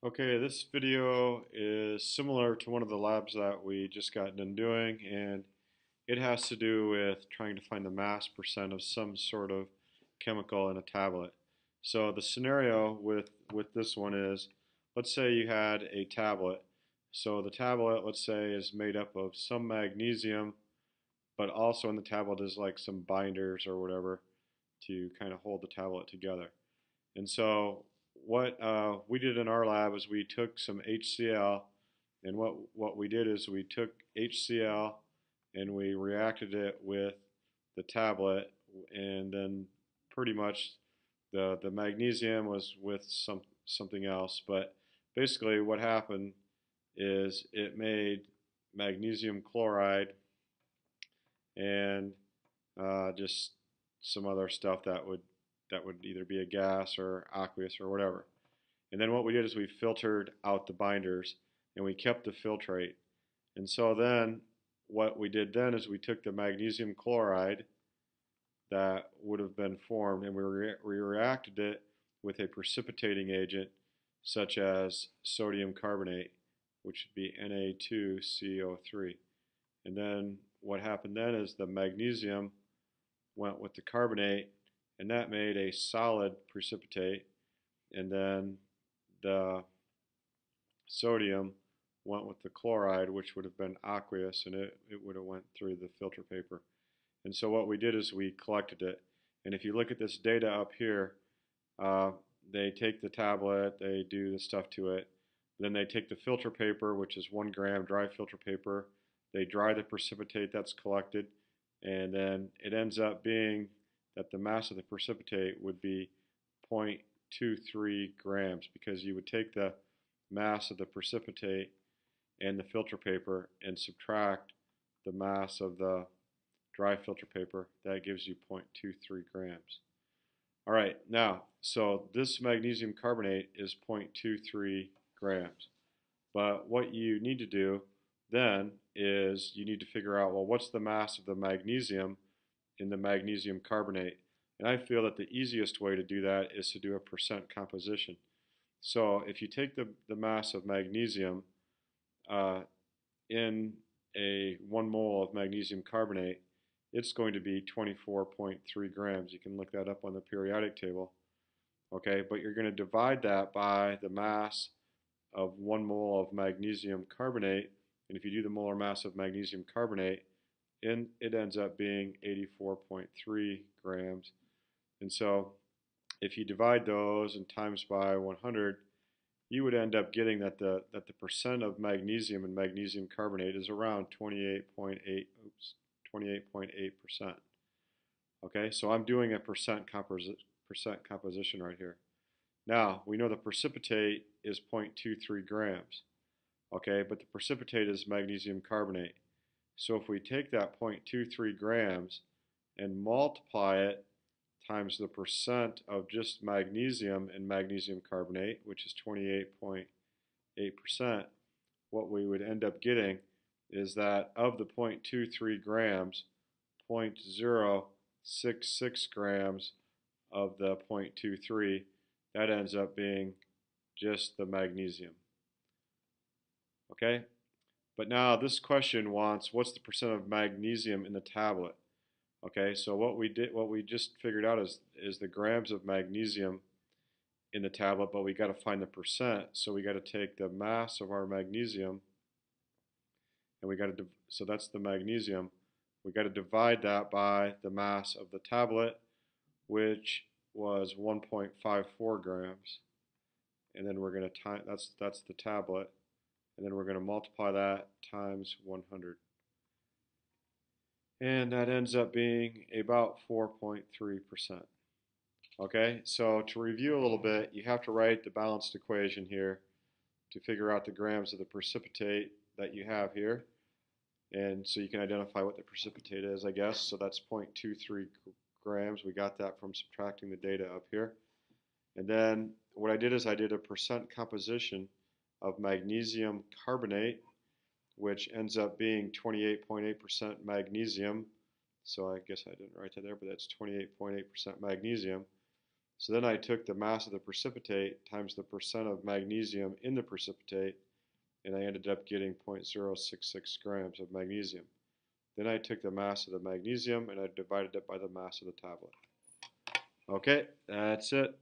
Okay, this video is similar to one of the labs that we just got done doing, and it has to do with trying to find the mass percent of some sort of chemical in a tablet. So the scenario with this one is, let's say you had a tablet. So the tablet, let's say, is made up of some magnesium, but also in the tablet is like some binders or whatever to kind of hold the tablet together. And so what we did in our lab is we took some HCl, and what we did is we took HCl and we reacted it with the tablet, and then pretty much the magnesium was with something else. But basically what happened is it made magnesium chloride and just some other stuff that would either be a gas or aqueous or whatever. And then what we did is we filtered out the binders and we kept the filtrate. And so then what we did then is we took the magnesium chloride that would have been formed and we reacted it with a precipitating agent such as sodium carbonate, which would be Na2CO3. And then what happened then is the magnesium went with the carbonate, and that made a solid precipitate, and then the sodium went with the chloride, which would have been aqueous, and it would have went through the filter paper. And so what we did is we collected it. And if you look at this data up here, they take the tablet, they do the stuff to it, then they take the filter paper, which is 1 gram dry filter paper, they dry the precipitate that's collected, and then it ends up being that the mass of the precipitate would be 0.23 grams, because you would take the mass of the precipitate and the filter paper and subtract the mass of the dry filter paper. That gives you 0.23 grams. All right, now, so this magnesium carbonate is 0.23 grams. But what you need to do then is you need to figure out, well, what's the mass of the magnesium in the magnesium carbonate? And I feel that the easiest way to do that is to do a percent composition. So if you take the mass of magnesium in a 1 mole of magnesium carbonate, it's going to be 24.3 grams. You can look that up on the periodic table. Okay, but you're going to divide that by the mass of 1 mole of magnesium carbonate, and if you do the molar mass of magnesium carbonate, it ends up being 84.3 grams. And so if you divide those and times by 100, you would end up getting that the percent of magnesium in magnesium carbonate is around 28.8%. Okay, so I'm doing a percent composition right here. Now, we know the precipitate is 0.23 grams. Okay, but the precipitate is magnesium carbonate. So if we take that 0.23 grams and multiply it times the percent of just magnesium in magnesium carbonate, which is 28.8%, what we would end up getting is that of the 0.23 grams, 0.066 grams of the 0.23, that ends up being just the magnesium. Okay? But now this question wants, what's the percent of magnesium in the tablet? Okay, so what we just figured out is the grams of magnesium in the tablet, but we got to find the percent. So we got to take the mass of our magnesium, and we got to, so that's the magnesium. We got to divide that by the mass of the tablet, which was 1.54 grams, and then we're going to that's the tablet, and then we're going to multiply that times 100. And that ends up being about 4.3%. Okay, so to review a little bit, you have to write the balanced equation here to figure out the grams of the precipitate that you have here. And so you can identify what the precipitate is, I guess. So that's 0.23 grams. We got that from subtracting the data up here. And then what I did is I did a percent composition of magnesium carbonate, which ends up being 28.8% magnesium. So I guess I didn't write that there, but that's 28.8% magnesium. So then I took the mass of the precipitate times the percent of magnesium in the precipitate, and I ended up getting 0.066 grams of magnesium. Then I took the mass of the magnesium and I divided it by the mass of the tablet. Okay, that's it.